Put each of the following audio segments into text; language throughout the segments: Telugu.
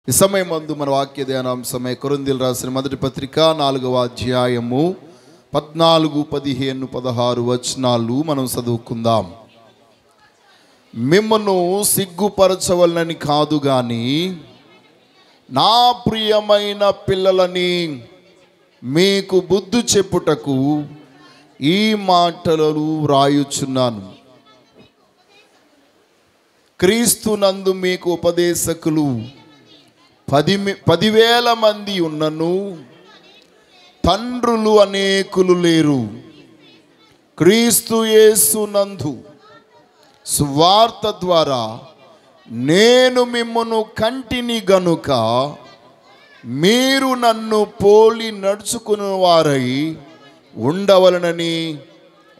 ఈ సమయమందు మన వాక్య ధ్యానాంశమే కొరింథీయులకు రాసిన మొదటి పత్రిక 4వ అధ్యాయము 14, 15, 16 వచనాలు మనం చదువుకుందాం. మిమ్మను సిగ్గుపరచవలనని కాదు గాని నా ప్రియమైన పిల్లలని మీకు బుద్ధి చెప్పుటకు ఈ మాటలను వ్రాయుచున్నాను. క్రీస్తునందు మీకు ఉపదేశకులు 10,000 మంది ఉన్నను తండ్రులు అనేకులు లేరు. క్రీస్తు యేసునందు సువార్త ద్వారా నేను మిమ్మును కంటిని గనుక మీరు నన్ను పోలి నడుచుకుని వారై ఉండవలనని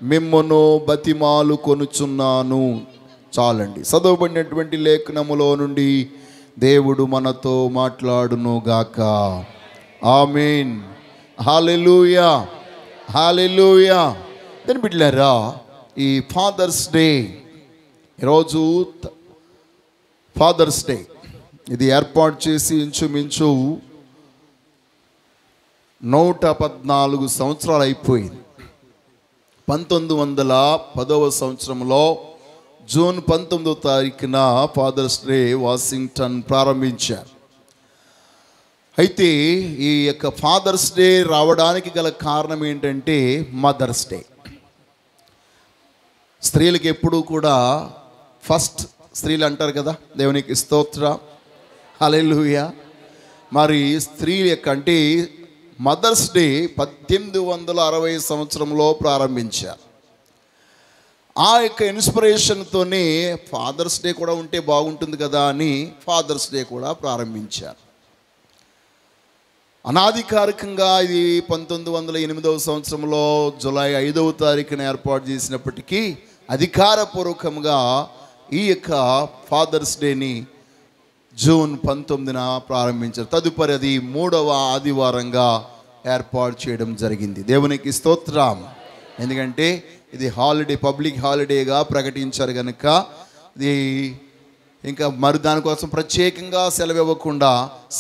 మిమ్మును బతిమాలు కొనుచున్నాను. చాలండి. చదవబడినటువంటి లేఖనములో నుండి దేవుడు మనతో మాట్లాడును గాక. ఆమేన్. హల్లెలూయా, హల్లెలూయా. దాని బిడ్డలారా, ఈ ఫాదర్స్ డే, ఈరోజు ఫాదర్స్ డే ఇది ఏర్పాటు చేసి ఇంచుమించు 114 సంవత్సరాలు అయిపోయింది. 1910వ సంవత్సరంలో జూన్ 19వ తారీఖున ఫాదర్స్ డే వాషింగ్టన్ ప్రారంభించారు. అయితే ఈ యొక్క ఫాదర్స్ డే రావడానికి గల కారణం ఏంటంటే మదర్స్ డే. స్త్రీలకు ఎప్పుడూ కూడా ఫస్ట్ స్త్రీలు అంటారు కదా, దేవునికి స్తోత్రం, హల్లెలూయా. మరి స్త్రీ యొక్క అంటే మదర్స్ డే 1860 సంవత్సరంలో ప్రారంభించారు. ఆ యొక్క ఇన్స్పిరేషన్తోనే ఫాదర్స్ డే కూడా ఉంటే బాగుంటుంది కదా అని ఫాదర్స్ డే కూడా ప్రారంభించారు. అనాధికారికంగా ఇది 1908వ సంవత్సరంలో జూలై 5వ తారీఖున ఏర్పాటు చేసినప్పటికీ అధికారపూర్వకంగా ఈ యొక్క ఫాదర్స్ డేని జూన్ 19న ప్రారంభించారు. తదుపరి అది 3వ ఆదివారంగా ఏర్పాటు చేయడం జరిగింది. దేవునికి స్తోత్రం. ఎందుకంటే ఇది హాలిడే, పబ్లిక్ హాలిడేగా ప్రకటించారు కనుక ఇది ఇంకా మరి దానికోసం ప్రత్యేకంగా సెలవు ఇవ్వకుండా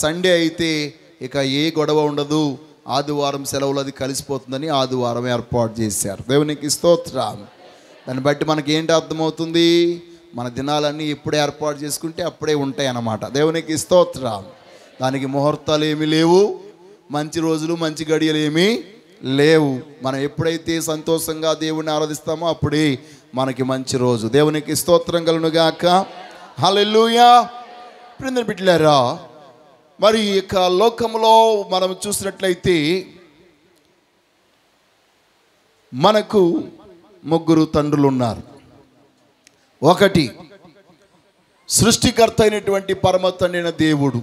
సండే అయితే ఇక ఏ గొడవ ఉండదు, ఆదివారం సెలవులు అది కలిసిపోతుందని ఆదివారం ఏర్పాటు చేశారు. దేవునికి స్తోత్రం. దాన్ని బట్టి మనకి ఏంటి అర్థమవుతుంది, మన దినాలన్నీ ఎప్పుడు ఏర్పాటు చేసుకుంటే అప్పుడే ఉంటాయి అన్నమాట. దేవునికి స్తోత్రం. దానికి ముహూర్తాలు ఏమీ లేవు, మంచి రోజులు మంచి గడియలు ఏమీ లేవు. మనం ఎప్పుడైతే సంతోషంగా దేవుణ్ణి ఆరాధిస్తామో అప్పుడే మనకి మంచి రోజు. దేవునికి స్తోత్రం కలుగును గాక. హల్లెలూయా. ప్రియమైన బిడ్డలారా, మరి ఈ యొక్క లోకంలో మనం చూసినట్లయితే మనకు 3 తండ్రులు ఉన్నారు. ఒకటి సృష్టికర్త అయినటువంటి పరమ తండ్రి అయిన దేవుడు,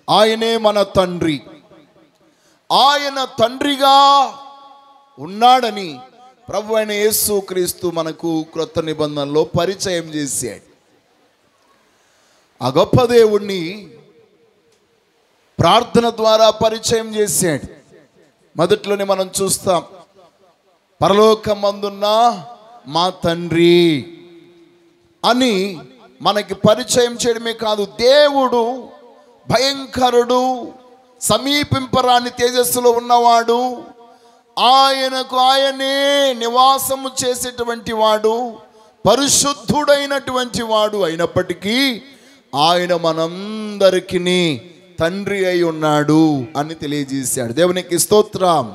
ఆయనే మన తండ్రి. ఆయన తండ్రిగా ఉన్నాడని ప్రభు అయిన యేసు క్రీస్తు మనకు క్రొత్త నిబంధనలో పరిచయం చేశాడు. ఆ గొప్ప దేవుణ్ణి ప్రార్థన ద్వారా పరిచయం చేశాడు. మొదట్లోనే మనం చూస్తాం, పరలోకమందున్న మా తండ్రి అని మనకి పరిచయం చేయడమే కాదు, దేవుడు భయంకరుడు, సమీపింపరాని తేజస్సులో ఉన్నవాడు, ఆయనకు ఆయనే నివాసము చేసేటువంటి వాడు, పరిశుద్ధుడైనటువంటి వాడు అయినప్పటికీ ఆయన మనందరికీ తండ్రి అయి ఉన్నాడు అని తెలియజేశాడు. దేవునికి స్తోత్రం,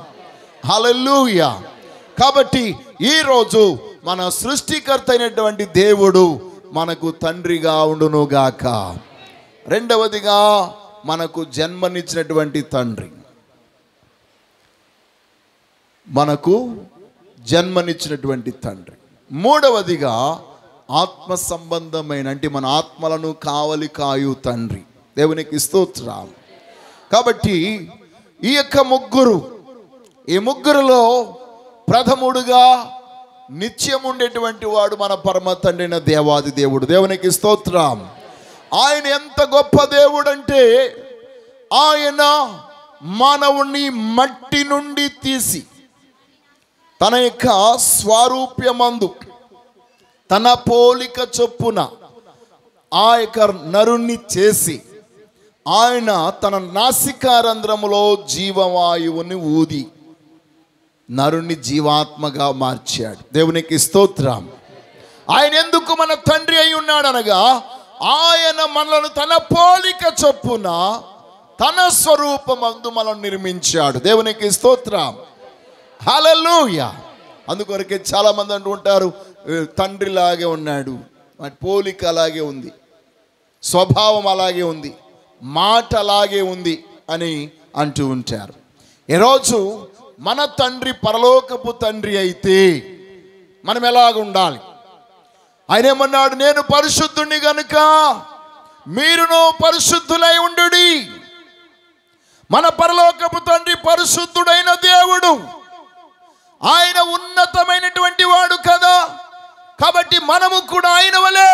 హల్లెలూయా. కాబట్టి ఈరోజు మన సృష్టికర్త అయినటువంటి దేవుడు మనకు తండ్రిగా ఉండునుగాక. రెండవదిగా మనకు జన్మనిచ్చినటువంటి తండ్రి, మనకు జన్మనిచ్చినటువంటి తండ్రి. మూడవదిగా ఆత్మ సంబంధమైన అంటే మన ఆత్మలను కావలి కాయు తండ్రి. దేవునికి స్తోత్రం. కాబట్టి ఈ యొక్క ఈ ముగ్గురులో ప్రథముడుగా నిత్యం ఉండేటువంటి వాడు మన పరమ తండ్రి అయిన దేవాది దేవుడు. దేవునికి స్తోత్రం. ఆయన ఎంత గొప్ప దేవుడు అంటే ఆయన మానవుణ్ణి మట్టి నుండి తీసి తన యొక్క స్వరూప్యమందు తన పోలిక చొప్పున ఆ యొక్క నరుణ్ణి చేసి ఆయన తన నాసికారంధ్రములో జీవవాయువుని ఊది నరుని జీవాత్మగా మార్చాడు. దేవునికి స్తోత్రం. ఆయన ఎందుకు మన తండ్రి అయి ఉన్నాడు అనగా, ఆయన మనలను తన పోలిక చొప్పున తన స్వరూపమందు మనం నిర్మించాడు. దేవునికి స్తోత్రం. హల్లెలూయా. అందుకొరకే చాలామంది అంటూ ఉంటారు, తండ్రిలాగే ఉన్నాడు, పోలిక అలాగే ఉంది, స్వభావం అలాగే ఉంది, మాట అలాగే ఉంది అని అంటూ ఉంటారు. ఈరోజు మన తండ్రి పరలోకపు తండ్రి అయితే మనం ఎలాగ ఉండాలి? ఆయన ఏమన్నాడు, నేను పరిశుద్ధుని గనుక మీరును పరిశుద్ధులై ఉండుడి. మన పరలోకపు తండ్రి పరిశుద్ధుడైన దేవుడు, ఆయన ఉన్నతమైనటువంటి వాడు కదా. కాబట్టి మనము కూడా ఆయన వలె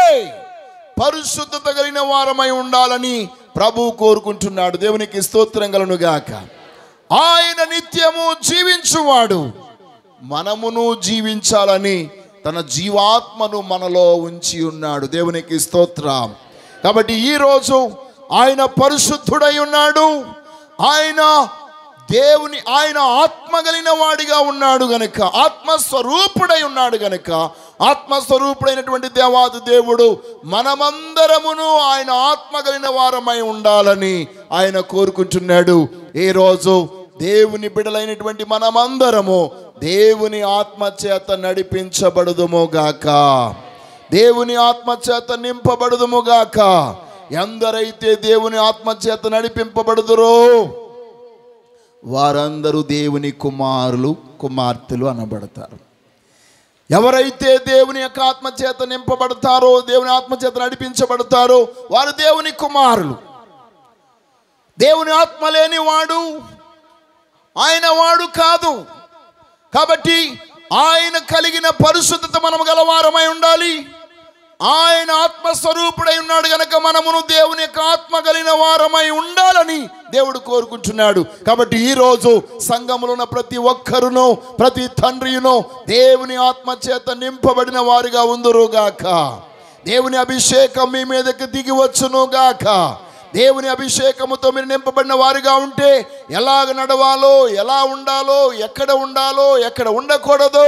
పరిశుద్ధత కలిగిన వారమై ఉండాలని ప్రభువు కోరుకుంటున్నాడు. దేవునికి స్తోత్రం కలుగును గాక. ఆయన నిత్యము జీవించువాడు, మనమును జీవించాలని తన జీవాత్మను మనలో ఉంచి ఉన్నాడు. దేవునికి స్తోత్రం. కాబట్టి ఈరోజు ఆయన పరిశుద్ధుడై ఉన్నాడు. ఆయన ఆత్మ కలిగిన వాడిగా ఉన్నాడు గనుక, ఆత్మస్వరూపుడై ఉన్నాడు గనుక, ఆత్మస్వరూపుడైనటువంటి దేవాది దేవుడు మనమందరమును ఆయన ఆత్మ కలిగిన వారమై ఉండాలని ఆయన కోరుకుంటున్నాడు. ఈరోజు దేవుని బిడ్డలైనటువంటి మనమందరము దేవుని ఆత్మచేత నడిపించబడుదుముగాక, దేవుని ఆత్మచేత నింపబడుదుముగాక. ఎందరైతే దేవుని ఆత్మచేత నడిపింపబడుదురో వారందరూ దేవుని కుమారులు కుమార్తెలు అనబడతారు. ఎవరైతే దేవుని యొక్క ఆత్మచేత నింపబడతారో, దేవుని ఆత్మచేత నడిపించబడతారో వారు దేవుని కుమారులు. దేవుని ఆత్మ లేని వాడు ఆయన వాడు కాదు. కాబట్టి ఆయన కలిగిన పరిశుద్ధత మనము గలవారమై ఉండాలి. ఆయన ఆత్మస్వరూపుడై ఉన్నాడు గనక మనమును దేవుని యొక్క ఆత్మ కలిగిన వారమై ఉండాలని దేవుడు కోరుకుంటున్నాడు. కాబట్టి ఈరోజు సంఘములో ఉన్న ప్రతి ఒక్కరును, ప్రతి తండ్రియును దేవుని ఆత్మ చేత నింపబడిన వారుగా ఉందురుగాక. దేవుని అభిషేకం మీ మీదకి దిగి వచ్చునుగాక. దేవుని అభిషేకముతో మీరు నింపబడిన వారుగా ఉంటే ఎలాగ నడవాలో, ఎలా ఉండాలో, ఎక్కడ ఉండకూడదో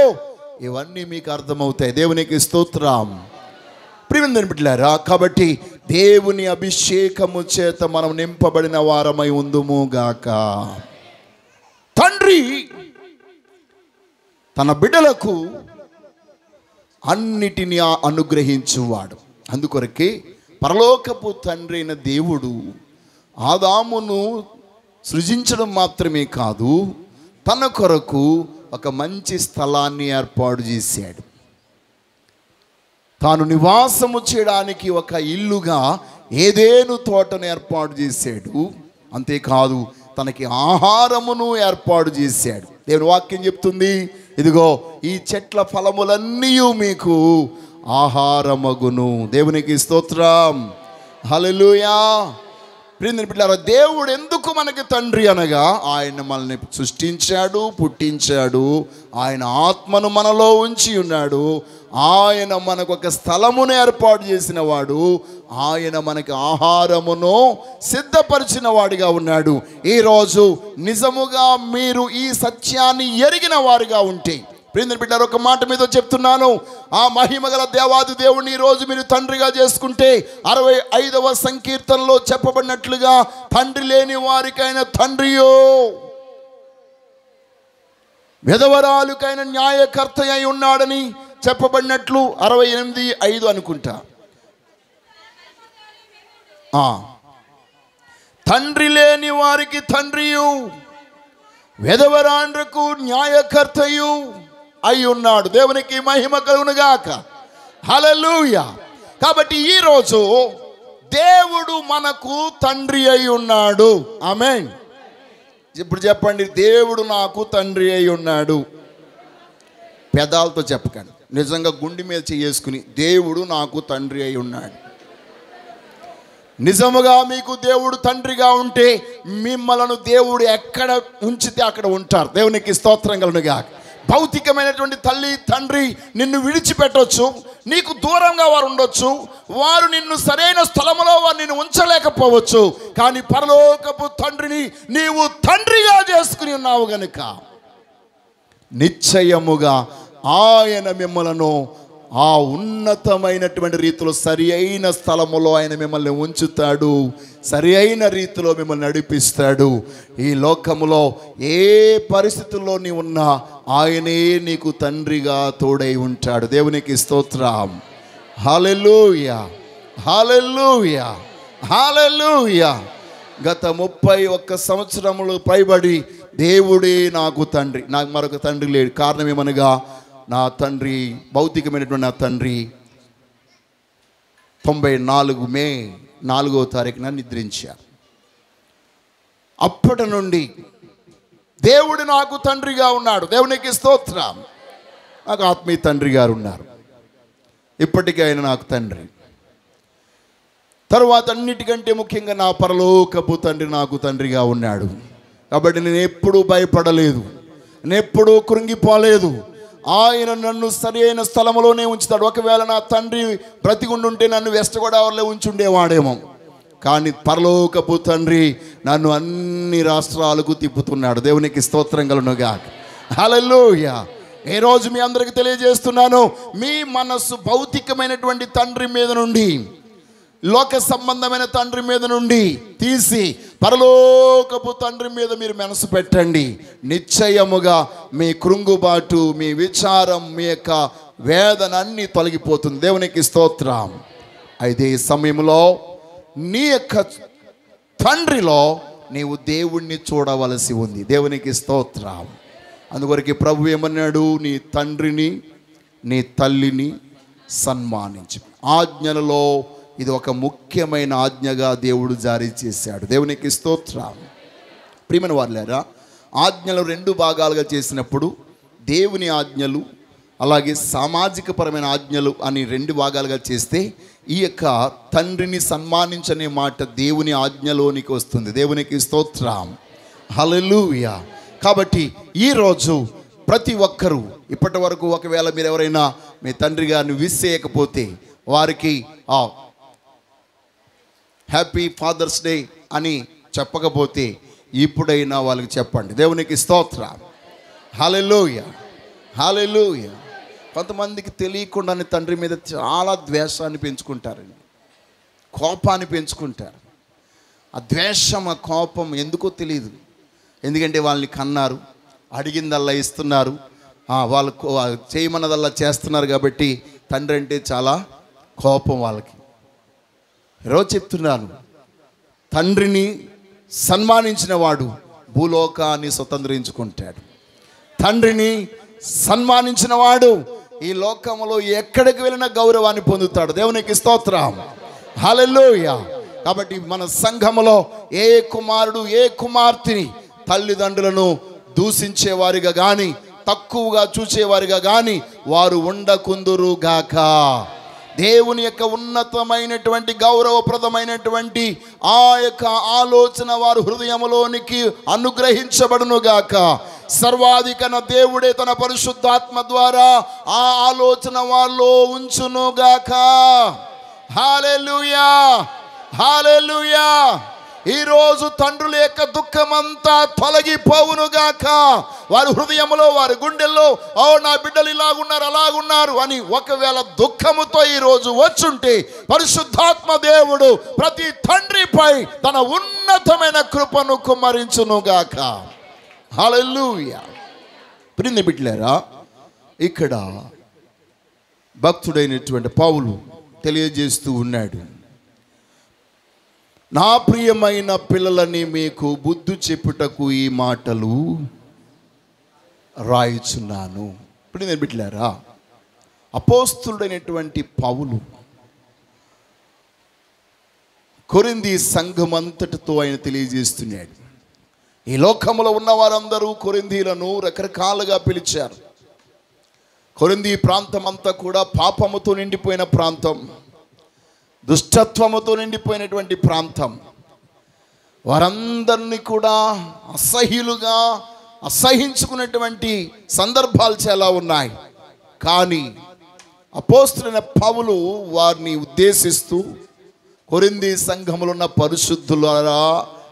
ఇవన్నీ మీకు అర్థమవుతాయి. దేవునికి స్తోత్రం. ప్రియమైన బిడ్డలారా, కాబట్టి దేవుని అభిషేకము చేత మనం నింపబడిన వారమై ఉందుముగాక. తండ్రి తన బిడ్డలకు అన్నిటినీ అనుగ్రహించువాడు. అందుకొరకే పరలోకపు తండ్రి అయిన దేవుడు ఆదామును సృజించడం మాత్రమే కాదు, తన కొరకు ఒక మంచి స్థలాన్ని ఏర్పాటు చేశాడు. తాను నివాసము చేయడానికి ఒక ఇల్లుగా ఏదేను తోటను ఏర్పాటు చేశాడు. అంతేకాదు తనకి ఆహారమును ఏర్పాటు చేశాడు. దేవుని వాక్యం చెప్తుంది, ఇదిగో ఈ చెట్ల ఫలములన్నీ మీకు ఆహారమగును. దేవునికి స్తోత్రం. హల్లెలూయా. ప్రియమైన బిడ్డలారా, దేవుడు ఎందుకు మనకి తండ్రి అనగా, ఆయన మనల్ని సృష్టించాడు, పుట్టించాడు, ఆయన ఆత్మను మనలో ఉంచి ఉన్నాడు, ఆయన మనకు ఒక స్థలమును ఏర్పాటు చేసిన వాడు, ఆయన మనకి ఆహారమును సిద్ధపరిచిన వాడిగా ఉన్నాడు. ఈరోజు నిజముగా మీరు ఈ సత్యాన్ని ఎరిగిన వారిగా ఉంటే, ప్రియమైన బిడ్డలారా, ఒక మాట మీద చెప్తున్నాను, ఆ మహిమగల దేవాది దేవుడిని ఈరోజు మీరు తండ్రిగా చేసుకుంటే 65వ సంకీర్తనలో చెప్పబడినట్లుగా తండ్రి లేని వారికైనా తండ్రియో, విధవరాలుకైన న్యాయకర్త అయి ఉన్నాడని చెప్పబడినట్లు 68:5 అనుకుంటా. తండ్రి లేని వారికి తండ్రియు, విధవరాండ్రకు న్యాయకర్తయు అయి ఉన్నాడు. దేవునికి మహిమ కలుగునుగాక. హల్లెలూయా. కాబట్టి ఈరోజు దేవుడు మనకు తండ్రి అయి ఉన్నాడు. ఆమేన్. ఇప్పుడు చెప్పండి, దేవుడు నాకు తండ్రి అయి ఉన్నాడు. పెదాలతో చెప్పకండి, నిజంగా గుండె మీద చేసుకుని దేవుడు నాకు తండ్రి అయి ఉన్నాడు. నిజముగా మీకు దేవుడు తండ్రిగా ఉంటే మిమ్మలను దేవుడు ఎక్కడ ఉంచితే అక్కడ ఉంటారు. దేవునికి స్తోత్రం కలుగునుగాక. భౌతికమైనటువంటి తల్లి తండ్రి నిన్ను విడిచిపెట్టవచ్చు, నీకు దూరంగా వారు ఉండొచ్చు, వారు నిన్ను సరైన స్థలములో వారు నిన్ను ఉంచలేకపోవచ్చు. కానీ పరలోకపు తండ్రిని నీవు తండ్రిగా చేసుకుని ఉన్నావు గనుక నిశ్చయముగా ఆయన మిమ్మలను ఆ ఉన్నతమైనటువంటి రీతిలో సరి అయిన స్థలములో ఆయన మిమ్మల్ని ఉంచుతాడు, సరి అయిన రీతిలో మిమ్మల్ని నడిపిస్తాడు. ఈ లోకములో ఏ పరిస్థితుల్లో నీ ఉన్నా ఆయనే నీకు తండ్రిగా తోడై ఉంటాడు. దేవునికి స్తోత్రం. హల్లెలూయా, హల్లెలూయా, హల్లెలూయా. గత 31 సంవత్సరములు పైబడి దేవుడే నాకు తండ్రి, నాకు మరొక తండ్రి లేడు. కారణం ఏమనగా నా తండ్రి, భౌతికమైనటువంటి నా తండ్రి 94 మే 4వ తారీఖున నిద్రించారు. అప్పటి నుండి దేవుడు నాకు తండ్రిగా ఉన్నాడు. దేవునికి స్తోత్రం. నాకు ఆత్మీయ తండ్రి గారు ఉన్నారు, ఇప్పటికీ ఆయన నాకు తండ్రి. తరువాత అన్నిటికంటే ముఖ్యంగా నా పరలోకపు తండ్రి నాకు తండ్రిగా ఉన్నాడు. కాబట్టి నేను ఎప్పుడూ భయపడలేదు, నేను ఎప్పుడూ కృంగిపోలేదు. ఆయన నన్ను సరైన స్థలంలోనే ఉంచుతాడు. ఒకవేళ నా తండ్రి బ్రతికుండుంటే నన్ను వెస్ట్ గోదావరిలో ఉంచుండేవాడేమో, కానీ పరలోకపు తండ్రి నన్ను అన్ని రాష్ట్రాలకు తిప్పుతున్నాడు. దేవునికి స్తోత్రం కలుగునుగాక. హల్లెలూయా. ఈరోజు మీ అందరికీ తెలియజేస్తున్నాను, మీ మనస్సు భౌతికమైనటువంటి తండ్రి మీద నుండి, లోక సంబంధమైన తండ్రి మీద నుండి తీసి పరలోకపు తండ్రి మీద మీరు మనసు పెట్టండి. నిశ్చయముగా మీ కృంగుబాటు, మీ విచారం, మీ యొక్క వేదన అన్నీ తొలగిపోతుంది. దేవునికి స్తోత్రం. అయితే ఈ సమయంలో నీ యొక్క తండ్రిలో నీవు దేవుణ్ణి చూడవలసి ఉంది. దేవునికి స్తోత్రం. అందుకొరకు ప్రభు ఏమన్నాడు? నీ తండ్రిని నీ తల్లిని సన్మానించు. ఆజ్ఞలలో ఇది ఒక ముఖ్యమైన ఆజ్ఞగా దేవుడు జారీ చేశాడు. దేవునికి స్తోత్రం. ప్రియమైన వారులారా, ఆజ్ఞలు 2 భాగాలుగా చేసినప్పుడు దేవుని ఆజ్ఞలు అలాగే సామాజిక పరమైన ఆజ్ఞలు అని 2 భాగాలుగా చేస్తే ఈ యొక్క తండ్రిని సన్మానించనే మాట దేవుని ఆజ్ఞలోనికి వస్తుంది. దేవునికి స్తోత్రం. హల్లెలూయా. కాబట్టి ఈరోజు ప్రతి ఒక్కరూ ఇప్పటి వరకు ఒకవేళ మీరు ఎవరైనా మీ తండ్రి గారిని విష్ చేయకపోతే వారికి హ్యాపీ ఫాదర్స్ డే అని చెప్పకపోతే ఇప్పుడైనా వాళ్ళకి చెప్పండి. దేవునికి స్తోత్రం. హల్లెలూయా, హల్లెలూయా. కొంతమందికి తెలియకుండానే తండ్రి మీద చాలా ద్వేషాన్ని పెంచుకుంటారండి, కోపాన్ని పెంచుకుంటారు. ఆ ద్వేషం, ఆ కోపం ఎందుకో తెలియదు. ఎందుకంటే వాళ్ళని కన్నారు, అడిగిందల్లా ఇస్తున్నారు, వాళ్ళు చేయమన్నదల్లా చేస్తున్నారు. కాబట్టి తండ్రి అంటే చాలా కోపం వాళ్ళకి. ఈరోజు చెప్తున్నాను, తండ్రిని సన్మానించిన వాడు భూలోకాన్ని స్వతంత్రించుకుంటాడు. తండ్రిని సన్మానించిన వాడు ఈ లోకంలో ఎక్కడికి వెళ్ళినా గౌరవాన్ని పొందుతాడు. దేవునికి స్తోత్రం. హల్లెలూయా. కాబట్టి మన సంఘములో ఏ కుమారుడు ఏ కుమార్తెని తల్లిదండ్రులను దూషించేవారిగా కానీ తక్కువగా చూసేవారిగా కానీ వారు ఉండకుందురుగాక. దేవుని యొక్క ఉన్నతమైనటువంటి గౌరవప్రదమైనటువంటి ఆ యొక్క ఆలోచన వారు హృదయంలోనికి అనుగ్రహించబడునుగాక. సర్వాధికన దేవుడే తన పరిశుద్ధాత్మ ద్వారా ఆ ఆలోచన వాళ్ళలో ఉంచునుగాక. హల్లెలూయా, హల్లెలూయా. ఈరోజు తండ్రుల యొక్క దుఃఖమంతా తొలగిపోవునుగాక. వారి హృదయంలో వారి గుండెల్లో నా బిడ్డలు ఇలాగున్నారు అలాగున్నారు అని ఒకవేళ దుఃఖముతో ఈరోజు వచ్చుంటే పరిశుద్ధాత్మ దేవుడు ప్రతి తండ్రిపై తన ఉన్నతమైన కృపను కుమ్మరించునుగాక. హల్లెలూయా. ప్రియమైన బిడ్డలారా, ఇక్కడ భక్తుడైనటువంటి పౌలు తెలియజేస్తూ ఉన్నాడు, నా ప్రియమైన పిల్లలని మీకు బుద్ధి చెప్పుటకు ఈ మాటలు రాయుచున్నాను. ఇప్పుడు నేను బిడ్డలారా, అపోస్తులుడైనటువంటి పౌలు కొరింథీ సంఘం అంతటితో ఆయన తెలియజేస్తున్నాడు. ఈ లోకంలో ఉన్న వారందరూ కొరింథీలను రకరకాలుగా పిలిచారు. కొరింథీ ప్రాంతం అంతా కూడా పాపముతో నిండిపోయిన ప్రాంతం, దుష్టత్వముతో నిండిపోయినటువంటి ప్రాంతం. వారందరినీ కూడా అసహ్యులుగా అసహించుకున్నటువంటి సందర్భాలు చాలా ఉన్నాయి. కానీ అపోస్తలుడైన పౌలు వారిని ఉద్దేశిస్తూ, కొరింథీ సంఘములో ఉన్న పరిశుద్ధులారా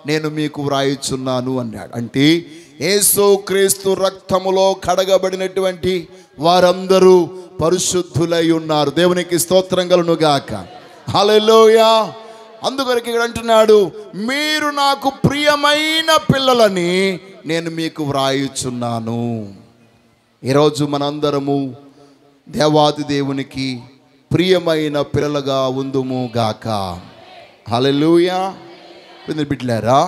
నేను మీకు వ్రాయుచున్నాను అన్నాడు. అంటే యేసుక్రీస్తు రక్తములో కడగబడినటువంటి వారందరూ పరిశుద్ధులై ఉన్నారు. దేవునికి స్తోత్రం కలుగును గాక. హల్లెలూయా. అందుకొరకు ఇక్కడ అంటున్నాడు, మీరు నాకు ప్రియమైన పిల్లలని నేను మీకు వ్రాయుచున్నాను. ఈరోజు మనందరము దేవాది దేవునికి ప్రియమైన పిల్లలుగా ఉందుము గాక. హల్లెలూయా. బిడ్డలారా,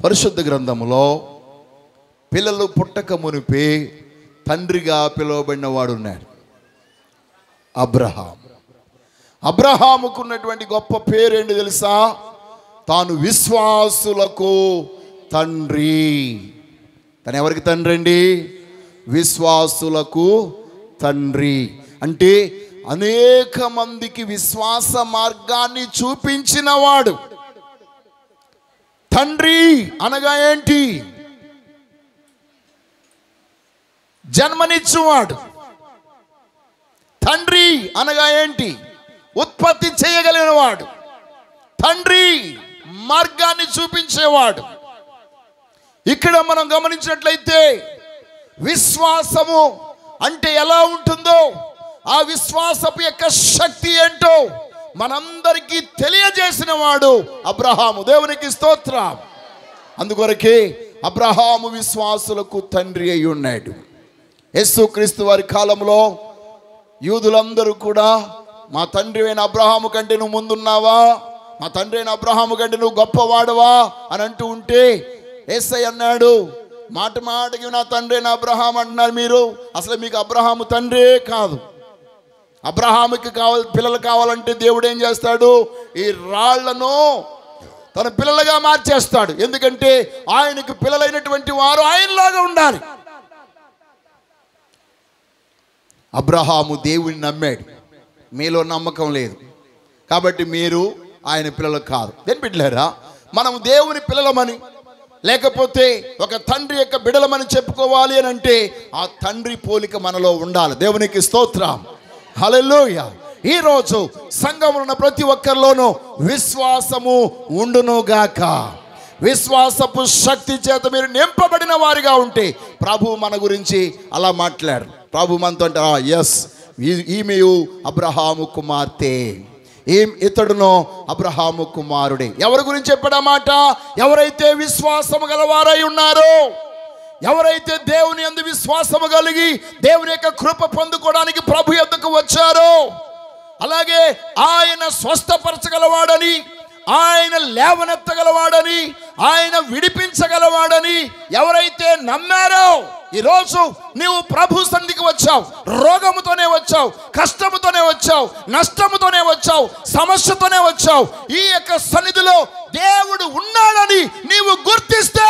పరిశుద్ధ గ్రంథములో పిల్లలు పుట్టక మునిపే తండ్రిగా పిలువబడిన వాడు ఉన్నాడు, అబ్రహాం. అబ్రహాముకున్నటువంటి గొప్ప పేరేంటి తెలుసా? తాను విశ్వాసులకు తండ్రి. తను ఎవరికి తండ్రి అండి? విశ్వాసులకు తండ్రి. అంటే అనేక మందికి విశ్వాస మార్గాన్ని చూపించినవాడు. తండ్రి అనగా ఏంటి? జన్మనిచ్చువాడు. తండ్రి అనగా ఏంటి? ఉత్పత్తి చేయగలిగినవాడు. తండ్రి మార్గాన్ని చూపించేవాడు. ఇక్కడ మనం గమనించినట్లయితే విశ్వాసము అంటే ఎలా ఉంటుందో, ఆ విశ్వాసపు యొక్క శక్తి ఏంటో మనందరికీ తెలియజేసిన వాడు అబ్రహాము. దేవునికి స్తోత్రం. అందుకొరకే అబ్రహాము విశ్వాసులకు తండ్రి అయి ఉన్నాడు. యేసుక్రీస్తు వారి కాలంలో యూదులందరూ కూడా, మా తండ్రి అయిన అబ్రహాము కంటే నువ్వు ముందున్నావా, మా తండ్రి అయిన అబ్రహాము కంటే నువ్వు గొప్పవాడవా అని అంటూ ఉంటే యేసయ్య అన్నాడు, మాట మాటకి నా తండ్రి అయిన అబ్రహాం అంటున్నారు మీరు. అసలు మీకు అబ్రహాము తండ్రే కాదు. అబ్రహాముకి పిల్లలు కావాలంటే దేవుడు ఏం చేస్తాడు? ఈ రాళ్లను తన పిల్లలుగా మార్చేస్తాడు. ఎందుకంటే ఆయనకు పిల్లలైనటువంటి వారు ఆయనలాగా ఉండాలి. అబ్రహాము దేవుని నమ్మాడు, మీలో నమ్మకం లేదు కాబట్టి మీరు ఆయన పిల్లలు కాదు. దేని బిడ్డలారా, మనం దేవుని పిల్లలమని లేకపోతే ఒక తండ్రి యొక్క బిడలమని చెప్పుకోవాలి అని అంటే ఆ తండ్రి పోలిక మనలో ఉండాలి. దేవునికి స్తోత్రం. హల్లెలూయా. ఈరోజు సంఘంలో ఉన్న ప్రతి ఒక్కరిలోనూ విశ్వాసము ఉండునుగాక. విశ్వాసపు శక్తి చేత మీరు నింపబడిన వారిగా ఉంటే ప్రభు మన గురించి అలా మాట్లాడు. ప్రభు మనతో అంటే ఎస్, ఈమెయు అబ్రహాము కుమార్తె, ఇతడునో అబ్రహాము కుమారుడే. ఎవరి గురించి చెప్పాడు ఆ మాట? ఎవరైతే విశ్వాసము గలవారై ఉన్నారో, ఎవరైతే దేవుని యందు విశ్వాసము కలిగి దేవుని యొక్క కృప పొందుకోవడానికి ప్రభు యొద్దకు వచ్చారో, అలాగే ఆయన స్వస్థపరచగలవాడని, ఆయన లేవనెత్తగలవాడని, ఆయన విడిపించగలవాడని ఎవరైతే నమ్మారో, ఈరోజు నీవు ప్రభు సన్నిధికి వచ్చావు, రోగముతోనే వచ్చావు, కష్టముతోనే వచ్చావు, నష్టముతోనే వచ్చావు, సమస్యతోనే వచ్చావు. ఈ యొక్క సన్నిధిలో దేవుడు ఉన్నాడని నీవు గుర్తిస్తే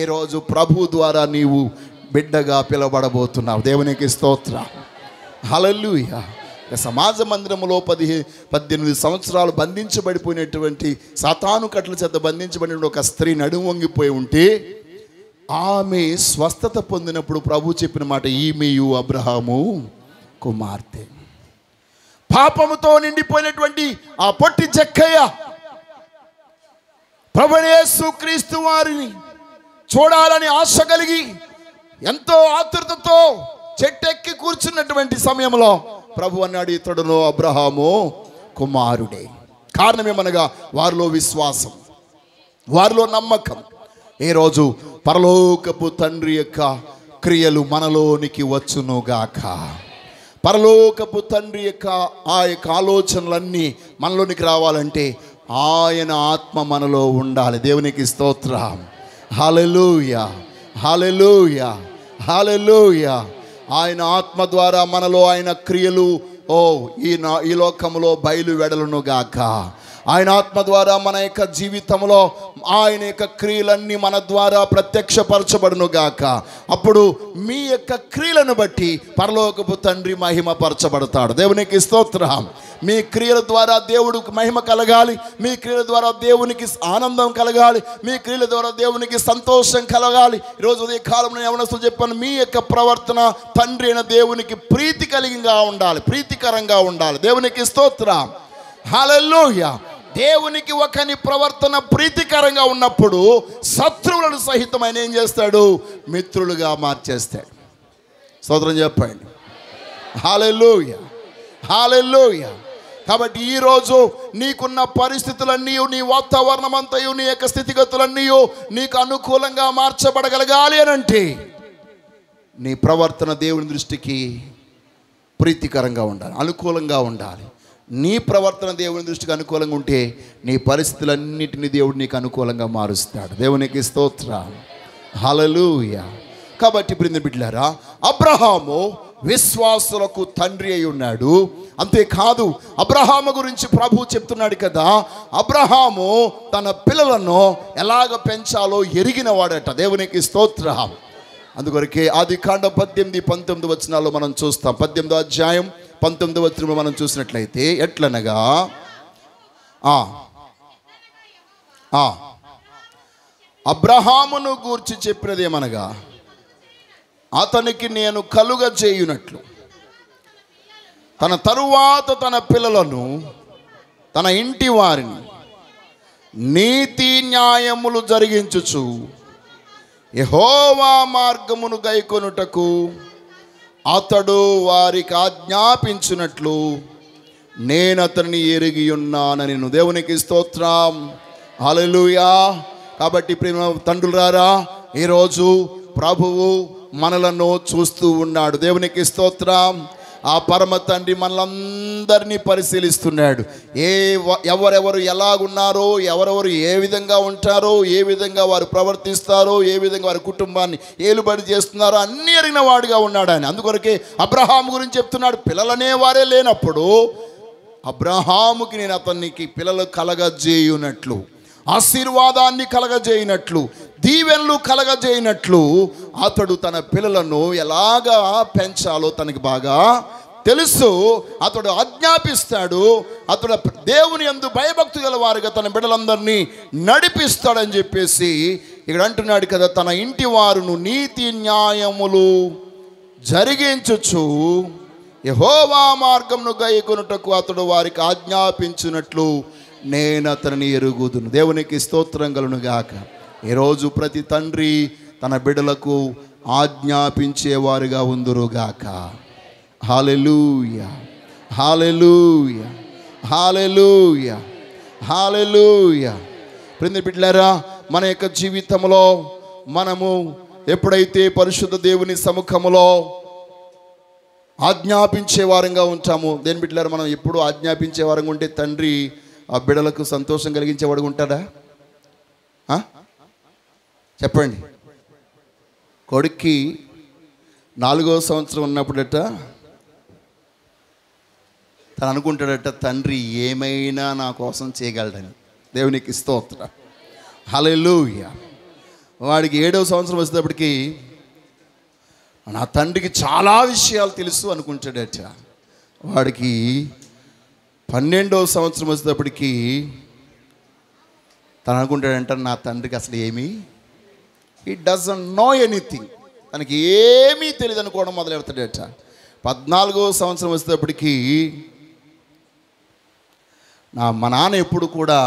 ఈరోజు ప్రభు ద్వారా నీవు బిడ్డగా పిలవబడబోతున్నావు. దేవునికి స్తోత్రం. హల్లెలూయా. సమాజ మందిరంలో 18 సంవత్సరాలు బంధించబడిపోయినటువంటి సాతాను కట్ల చేత బంధించబడిన ఒక స్త్రీ నడుము వంగిపోయి ఉంటే ఆమె స్వస్థత పొందినప్పుడు ప్రభు చెప్పిన మాట, ఈమెయు అబ్రహాము కుమార్తె. పాపముతో నిండిపోయినటువంటి ఆ పొట్టి చెక్కయ్య ప్రభువైన యేసుక్రీస్తు వారిని చూడాలని ఆశ కలిగి ఎంతో ఆతురతతో చెట్టెక్కి కూర్చున్నటువంటి సమయంలో ప్రభు అన్నాడు, ఇతడునో అబ్రహాము కుమారుడే. కారణమేమనగా వారిలో విశ్వాసం, వారిలో నమ్మకం. ఈరోజు పరలోకపు తండ్రి యొక్క క్రియలు మనలోనికి వచ్చునుగాక. పరలోకపు తండ్రి యొక్క ఆ యొక్క ఆలోచనలన్నీ మనలోనికి రావాలంటే ఆయన ఆత్మ మనలో ఉండాలి. దేవునికి స్తోత్రం. హల్లెలూయా, హల్లెలూయా, హల్లెలూయా. ఆయన ఆత్మ ద్వారా మనలో ఆయన క్రియలు ఈ లోకములో బయలు వెడలునుగాక. ఆయన ఆత్మ ద్వారా మన యొక్క జీవితంలో ఆయన యొక్క క్రియలన్నీ మన ద్వారా ప్రత్యక్షపరచబడును గాక. అప్పుడు మీ యొక్క క్రియలను బట్టి పరలోకపు తండ్రి మహిమపరచబడతాడు. దేవునికి స్తోత్రం. మీ క్రియల ద్వారా దేవుడికి మహిమ కలగాలి, మీ క్రియల ద్వారా దేవునికి ఆనందం కలగాలి, మీ క్రియల ద్వారా దేవునికి సంతోషం కలగాలి. ఈరోజు ఉదయ కాలంలో యవనస్తులు చెప్పాను, మీ యొక్క ప్రవర్తన తండ్రి అయిన దేవునికి ప్రీతికరంగా ఉండాలి, ప్రీతికరంగా ఉండాలి. దేవునికి స్తోత్రం. హల్లెలూయా. దేవునికి ఒకని ప్రవర్తన ప్రీతికరంగా ఉన్నప్పుడు శత్రువులను సహితం ఆయన ఏం చేస్తాడు? మిత్రులుగా మార్చేస్తాడు. స్తోత్రం చెప్పండి. హల్లెలూయా, హల్లెలూయా. కాబట్టి ఈరోజు నీకున్న పరిస్థితులన్నీ, నీ వాతావరణం అంతయు, నీ యొక్క స్థితిగతులన్నీ నీకు అనుకూలంగా మార్చబడగలగాలి అని అంటే నీ ప్రవర్తన దేవుని దృష్టికి ప్రీతికరంగా ఉండాలి, అనుకూలంగా ఉండాలి. నీ ప్రవర్తన దేవుని దృష్టికి అనుకూలంగా ఉంటే నీ పరిస్థితులన్నిటినీ దేవుడు నీకు అనుకూలంగా మారుస్తాడు. దేవునికి స్తోత్రం. హల్లెలూయా. కాబట్టి ప్రియ బిడ్డలారా, అబ్రహాము విశ్వాసులకు తండ్రి అయి ఉన్నాడు. అంతేకాదు, అబ్రహాము గురించి ప్రభు చెప్తున్నాడు కదా, అబ్రహాము తన పిల్లలను ఎలాగ పెంచాలో ఎరిగిన వాడట. దేవునికి స్తోత్రం. అందుకొరకే ఆదికాండం 18-19 వచనాల్లో మనం చూస్తాం. 18వ అధ్యాయం 19వ వచనంలో మనం చూసినట్లయితే ఎట్లనగా, అబ్రహామును గూర్చి చెప్పినదేమనగా, అతనికి నేను కలుగజేయునట్లు తన తరువాత తన పిల్లలను, తన ఇంటి వారిని నీతి న్యాయములు జరిగించుచు యెహోవా మార్గమును గైకొనుటకు అతడు వారికి ఆజ్ఞాపించినట్లు నేను అతన్ని ఎరిగి ఉన్నానని. దేవునికి స్తోత్రం. హల్లెలూయా. కాబట్టి ప్రేమ తండ్రులారా, ఈరోజు ప్రభువు మనలను చూస్తూ ఉన్నాడు. దేవునికి స్తోత్రం. ఆ పరమ తండ్రి మనలందరినీ పరిశీలిస్తున్నాడు. ఎవరెవరు ఎలాగున్నారో, ఎవరెవరు ఏ విధంగా ఉంటారో, ఏ విధంగా వారు ప్రవర్తిస్తారో, ఏ విధంగా వారి కుటుంబాన్ని ఏలుబడి చేస్తున్నారో అన్నీ ఎరిగిన వాడుగా ఉన్నాడు ఆయన. అందుకొరకే అబ్రహాము గురించి చెప్తున్నాడు, పిల్లలనే వారే లేనప్పుడు అబ్రహాముకి నేను అతనికి పిల్లలు కలగజేయునట్లు, ఆశీర్వాదాన్ని కలగజేయనట్లు, దీవెనలు కలగజేయనట్లు అతడు తన పిల్లలను ఎలాగా పెంచాలో తనకి బాగా తెలుసు. అతడు ఆజ్ఞాపిస్తాడు. అతడు దేవుని యందు భయభక్తి గల వారిగా తన బిడ్డలందరినీ నడిపిస్తాడని చెప్పేసి ఇక్కడ అంటున్నాడు కదా, తన ఇంటి వారును నీతి న్యాయములు జరిగించుచు యెహోవా మార్గమును గైకొనుటకు అతడు వారికి ఆజ్ఞాపించినట్లు నేను అతనిని ఎరుగుదును. దేవునికి స్తోత్రం కలుగును గాక. ఈరోజు ప్రతి తండ్రి తన బిడ్డలకు ఆజ్ఞాపించేవారుగా ఉందురుగాక. హల్లెలూయా, హల్లెలూయా, హల్లెలూయా, హల్లెలూయా. ప్రియ బిడ్డలారా, మన యొక్క జీవితంలో మనము ఎప్పుడైతే పరిశుద్ధ దేవుని సముఖములో ఆజ్ఞాపించే వారంగా ఉంటాము, దేని బిడ్డలారా, మనం ఎప్పుడు ఆజ్ఞాపించే వారంగా ఉంటే తండ్రి ఆ బిడ్డలకు సంతోషం కలిగించేవాడు ఉంటాడా? చెప్పండి. కొడుక్కి 4వ సంవత్సరం ఉన్నప్పుడట తను అనుకుంటాడట, తండ్రి ఏమైనా నా కోసం చేయగలడని. దేవునికి స్తోత్రం. హల్లెలూయా. వాడికి 7వ సంవత్సరం వచ్చేటప్పటికి నా తండ్రికి చాలా విషయాలు తెలుసు అనుకుంటాడట. వాడికి 12వ సంవత్సరం వచ్చేటప్పటికి తను అనుకుంటాడంట, నా తండ్రికి అసలు ఏమీ, హీ డజంట్ నో ఎనీథింగ్, తనకి ఏమీ తెలియదు అనుకోవడం మొదలు పెడతాడట. 14వ సంవత్సరం వచ్చేటప్పటికి మా నాన్న ఎప్పుడు కూడా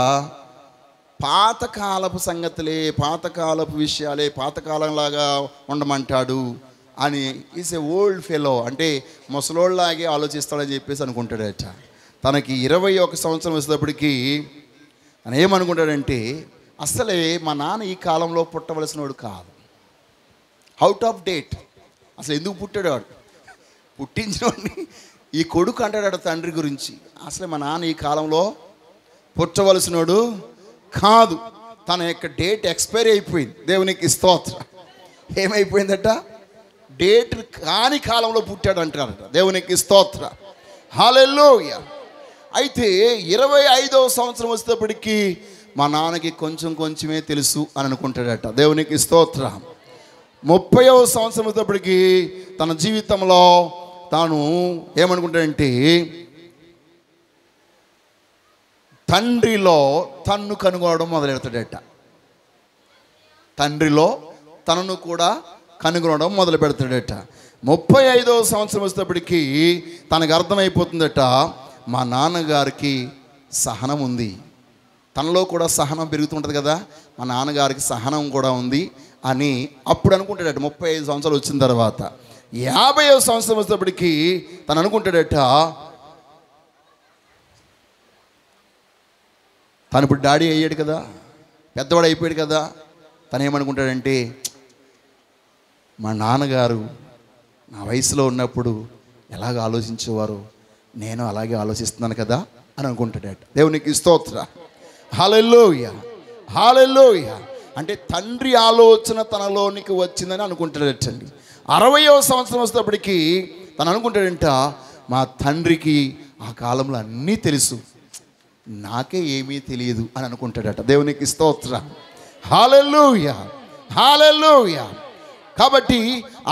పాతకాలపు సంగతులే, పాతకాలపు విషయాలే, పాతకాలంలాగా ఉండమంటాడు అని, ఈజ్ ఏ ఓల్డ్ ఫెలో, అంటే ముసలోళ్ళలాగే ఆలోచిస్తాడని చెప్పేసి అనుకుంటాడట. తనకి 21 సంవత్సరం వచ్చేటప్పటికి తను ఏమనుకుంటాడంటే, అసలే మా నాన్న ఈ కాలంలో పుట్టవలసిన వాడు కాదు, అవుట్ ఆఫ్ డేట్, అసలు ఎందుకు పుట్టాడు వాడు, పుట్టించిన ఈ కొడుకు అంటాడు తండ్రి గురించి, అసలు మా నాన్న ఈ కాలంలో పుట్టవలసినోడు కాదు, తన యొక్క డేట్ ఎక్స్పైరీ అయిపోయింది. దేవునికి స్తోత్రం. ఏమైపోయిందట? డేట్ కాని కాలంలో పుట్టాడు అంటారట. దేవునికి స్తోత్రం. హల్లెలూయా. అయితే 25వ సంవత్సరం వచ్చేటప్పటికి మా నాన్నకి కొంచెం కొంచెమే తెలుసు అని అనుకుంటాడట. దేవునికి స్తోత్రం. 30వ సంవత్సరం వచ్చేటప్పటికి తన జీవితంలో తాను ఏమనుకుంటాడంటే తండ్రిలో తన్ను కనుగొనడం మొదలెడతాడట. తండ్రిలో తనను కూడా కనుగొనడం మొదలు పెడతాడట. 35వ సంవత్సరం వచ్చేటప్పటికి తనకు అర్థమైపోతుందట, మా నాన్నగారికి సహనం ఉంది, తనలో కూడా సహనం పెరుగుతుంటుంది కదా, మా నాన్నగారికి సహనం కూడా ఉంది అని అప్పుడు అనుకుంటాడట. 35 సంవత్సరాలు వచ్చిన తర్వాత 50వ సంవత్సరం వచ్చేటప్పటికి తను అనుకుంటాడట, తను ఇప్పుడు డాడీ అయ్యాడు కదా, పెద్దవాడు అయిపోయాడు కదా, తను ఏమనుకుంటాడంటే మా నాన్నగారు నా వయసులో ఉన్నప్పుడు ఎలాగ ఆలోచించేవారు, నేను అలాగే ఆలోచిస్తున్నాను కదా అని అనుకుంటాడట. దేవునికి స్తోత్రం. హల్లెలూయా, హల్లెలూయా. అంటే తండ్రి ఆలోచన తనలోనికి వచ్చిందని అనుకుంటాడటండి. 60వ సంవత్సరం వచ్చేటప్పటికి తను అనుకుంటాడంట, మా తండ్రికి ఆ కాలంలో అన్నీ తెలుసు, నాకే ఏమీ తెలియదు అని అనుకుంటాడట. దేవునికి స్తోత్రం. హల్లెలూయా, హల్లెలూయా. కాబట్టి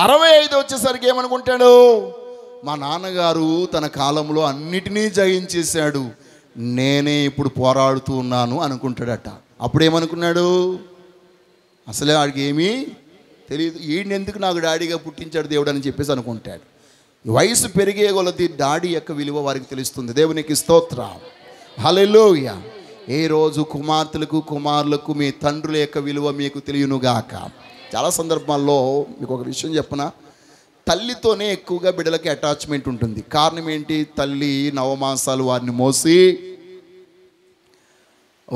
65 వచ్చేసరికి ఏమనుకుంటాడు, మా నాన్నగారు తన కాలంలో అన్నిటినీ జయించేశాడు, నేనే ఇప్పుడు పోరాడుతూ ఉన్నాను అనుకుంటాడట. అప్పుడేమనుకున్నాడు, అసలే వాడికి ఏమీ తెలియదు, ఈయన ఎందుకు నాకు డాడీగా పుట్టించాడు దేవుడు అని చెప్పేసి అనుకుంటాడు. వయసు పెరిగే కొలది డాడీ యొక్క విలువ వారికి తెలుస్తుంది. దేవునికి స్తోత్రం. హల్లెలూయా. ఏ రోజు కుమార్తెలకు కుమారులకు మీ తండ్రుల యొక్క విలువ మీకు తెలియనుగాక. చాలా సందర్భాల్లో మీకు ఒక విషయం చెప్పనా, తల్లితోనే ఎక్కువగా బిడ్డలకి అటాచ్మెంట్ ఉంటుంది. కారణం ఏంటి, తల్లి నవమాసాలు వారిని మోసి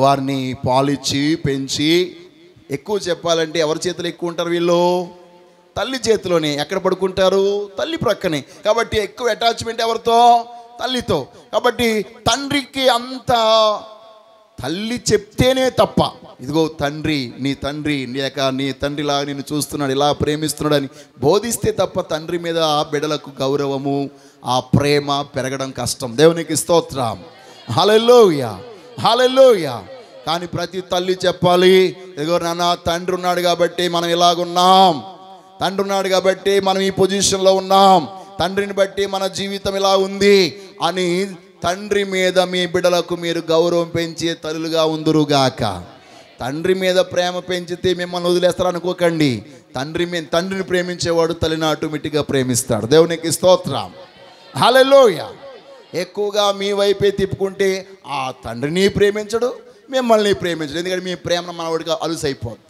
వారిని పాలిచ్చి పెంచి, ఎక్కువ చెప్పాలంటే ఎవరి చేతిలో ఎక్కువ ఉంటారు వీళ్ళు, తల్లి చేతిలోనే. ఎక్కడ పడుకుంటారు, తల్లి ప్రక్కనే. కాబట్టి ఎక్కువ అటాచ్మెంట్ ఎవరితో, తల్లితో. కాబట్టి తండ్రికి అంత తల్లి చెప్తేనే తప్ప, ఇదిగో తండ్రి నీ తండ్రి లేక నీ తండ్రిలాగా నిన్ను చూస్తున్నాడు, ఇలా ప్రేమిస్తున్నాడు అని బోధిస్తే తప్ప తండ్రి మీద బిడ్డలకు గౌరవము ఆ ప్రేమ పెరగడం కష్టం. దేవునికి స్తోత్రం. హల్లెలూయా, హల్లెలూయా. కానీ ప్రతి తల్లి చెప్పాలి, ఇదిగో నాన్న తండ్రి ఉన్నాడు కాబట్టి మనం ఇలాగున్నాం, తండ్రి ఉన్నాడు కాబట్టి మనం ఈ పొజిషన్లో ఉన్నాం, తండ్రిని బట్టి మన జీవితం ఇలా ఉంది అని తండ్రి మీద మీ బిడ్డలకు మీరు గౌరవం పెంచే తల్లులుగా ఉందురుగాక. తండ్రి మీద ప్రేమ పెంచితే మిమ్మల్ని వదిలేస్తారు అనుకోకండి. తండ్రిని ప్రేమించేవాడు తల్లిని ఆటోమేటిక్గా ప్రేమిస్తాడు. దేవునికి స్తోత్రం. హల్లెలూయా. ఎక్కువగా మీ వైపే తిప్పుకుంటే ఆ తండ్రిని ప్రేమించడు, మిమ్మల్ని ప్రేమించడు. ఎందుకంటే మీ ప్రేమ మనవాడిగా అలుసైపోద్ది.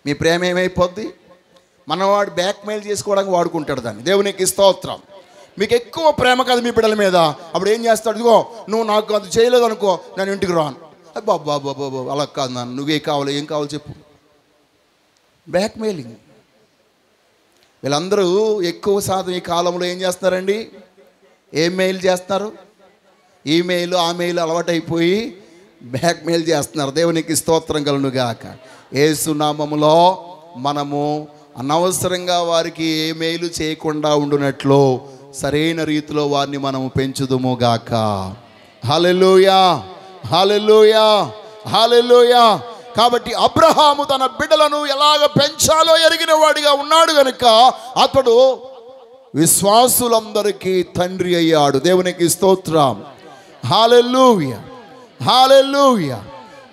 మీ ప్రేమ ఏమైపోద్ది, మనవాడు బ్యాక్మెయిల్ చేసుకోవడానికి వాడుకుంటాడు దాన్ని. దేవునికి స్తోత్రం. మీకు ఎక్కువ ప్రేమ కదా మీ బిడ్డల మీద, అప్పుడు ఏం చేస్తాడు, ఇదిగో నువ్వు నాకు అది చేయలేదు అనుకో నేను ఇంటికి రాను. బాబా బాబా అలా కాదు నాన్న, నువ్వే కావాలి, ఏం కావాలి చెప్పు. బ్లాక్మెయిలింగ్. వీళ్ళందరూ ఎక్కువ శాతం ఈ కాలంలో ఏం చేస్తున్నారండి, ఏం మెయిల్ చేస్తున్నారు, ఈమెయిల్ ఆ మెయిల్ అలవాటైపోయి బ్లాక్మెయిల్ చేస్తున్నారు. దేవునికి స్తోత్రం కలుగునుగాక. యేసు నామములో మనము అనవసరంగా వారికి ఏ మెయిల్ చేయకుండా ఉండునట్లు సరైన రీతిలో వారిని మనము పెంచుదుము గాక. హల్లెలూయా, హల్లెలూయా, హల్లెలూయా. కాబట్టి అబ్రహాము తన బిడ్డలను ఎలాగ పెంచాలో ఎరిగిన వాడిగా ఉన్నాడు కనుక అతడు విశ్వాసులందరికీ తండ్రి అయ్యాడు. దేవునికి స్తోత్రం. హల్లెలూయా, హల్లెలూయా.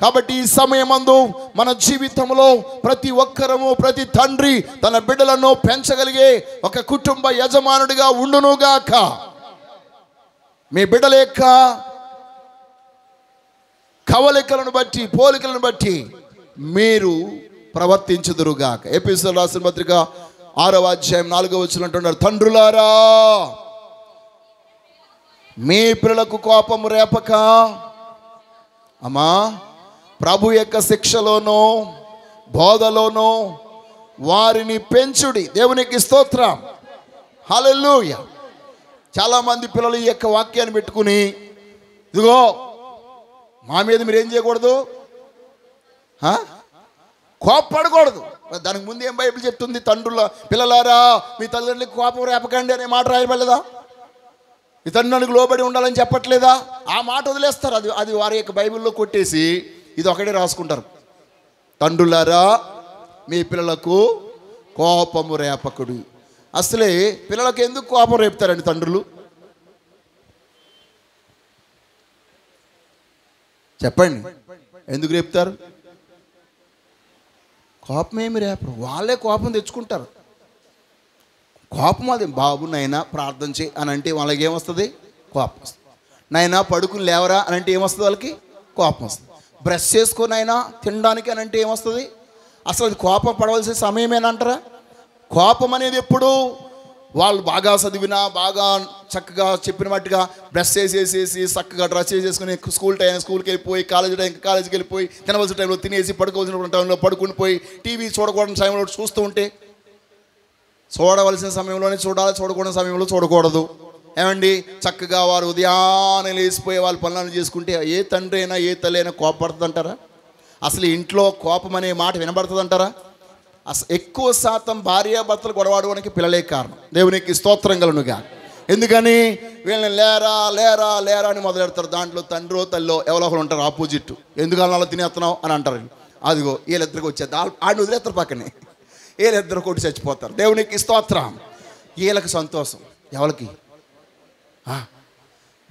కాబట్టి ఈ సమయమందు మన జీవితంలో ప్రతి ఒక్కరము, ప్రతి తండ్రి తన బిడ్డలను పెంచగలిగే ఒక కుటుంబ యజమానుడిగా ఉండునుగాక. మీ బిడ్డల యొక్క కవలికలను బట్టి, పోలికలను బట్టి మీరు ప్రవర్తించుదురుగాక. ఎఫెసీయులకు రాసిన పత్రిక 6వ అధ్యాయం 4వ వచనం అంటున్నారు, తండ్రులారా మీ పిల్లలకు కోపము రేపక అమ్మా ప్రభు యొక్క శిక్షలోనో బోధలోనో వారిని పెంచుడి. దేవునికి స్తోత్రం. హల్లెలూయా. చాలామంది పిల్లలు ఈ యొక్క వాక్యాన్ని పెట్టుకుని, ఇదిగో మా మీద మీరు ఏం చేయకూడదు, కోపపడకూడదు. దానికి ముందు ఏం బైబిల్ చెప్తుంది, తండ్రుల పిల్లలారా మీ తల్లిదండ్రులకు కోపం రేపకండి అనే మాట రాయబడలేదా? ఈ తండ్రికి లోబడి ఉండాలని చెప్పట్లేదా? ఆ మాట వదిలేస్తారు. అది వారి యొక్క బైబిల్లో కొట్టేసి ఇది ఒకటే రాసుకుంటారు. తండ్రులారా మీ పిల్లలకు కోపము రేపకుడు. అసలే పిల్లలకు ఎందుకు కోపం రేపుతారండి తండ్రులు? చెప్పండి, ఎందుకు రేపుతారు? కోపం ఏమి రేపరు, వాళ్ళే కోపం తెచ్చుకుంటారు. కోపం అది, బాబు నైనా ప్రార్థన చేయి అని అంటే వాళ్ళకి ఏమొస్తుంది? కోపం వస్తుంది. నైనా పడుకుని లేవరా అని అంటే ఏమొస్తుంది? వాళ్ళకి కోపం వస్తుంది. బ్రష్ చేసుకునైనా తినడానికి అని అంటే ఏమొస్తుంది? అసలు అది కోపం పడవలసిన సమయమేనంటారా? కోపం అనేది ఎప్పుడు? వాళ్ళు బాగా చదివినా, బాగా చక్కగా చెప్పిన మట్టుగా బ్రష్ చేసేసి చక్కగా డ్రెస్ చేసేసుకుని స్కూల్కి వెళ్ళిపోయి, కాలేజీకి వెళ్ళిపోయి, తినవలసిన టైంలో తినేసి, పడుకోవాల్సిన టైంలో పడుకుని పోయి, టీవీ చూడకూడని సమయంలో చూస్తూ ఉంటే, చూడవలసిన సమయంలోనే చూడాలి, చూడకూడని సమయంలో చూడకూడదు. ఏమండి, చక్కగా వారు ఉదయాన్నే లేచిపోయి వాళ్ళ పనులను చేసుకుంటే ఏ తండ్రి అయినా ఏ తల్లి అయినా కోపపడుతుంది అంటారా? అసలు ఇంట్లో కోపం అనే మాట వినబడుతుంది అంటారా? అసలు ఎక్కువ శాతం భార్యాభర్తలు గొడవడానికి పిల్లలే కారణం. దేవునికి స్తోత్రం కలుగునుగా. ఎందుకని? వీళ్ళని లేరా లేరా లేరా అని మొదలెడతారు. దాంట్లో తండ్రో తల్లో ఎవరో ఒకరు ఉంటారు ఆపోజిట్. ఎందుకన్నా అలా తినేస్తున్నావు అని అంటారు. అదిగో వీళ్ళిద్దరికి వచ్చేది ఆడిని వదిలేస్తారు పక్కనే, వీళ్ళిద్దరు కొట్టి చచ్చిపోతారు. దేవునికి స్తోత్రం. వీళ్ళకి సంతోషం. ఎవరికి?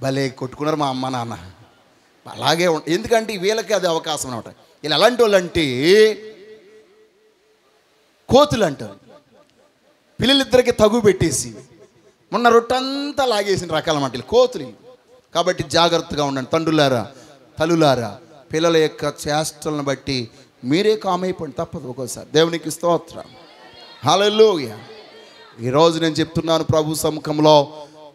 భలే కొట్టుకున్నారు మా అమ్మ నాన్న. అలాగే ఎందుకంటే వీళ్ళకి అది అవకాశం అనమాట. వీళ్ళు ఎలాంటి వాళ్ళు అంటే కోతులు అంటారు. పిల్లలిద్దరికి తగు పెట్టేసి మొన్న రొట్టంతా లాగేసిన రకాల మాట కోతులు. కాబట్టి జాగ్రత్తగా ఉండండి తండ్రులారా, తల్లులారా. పిల్లల యొక్క చేష్టలను బట్టి మీరే కామైపోండి, తప్పదు ఒక్కోసారి. దేవునికి స్తోత్రం. హల్లెలూయా. ఈరోజు నేను చెప్తున్నాను ప్రభు సముఖంలో,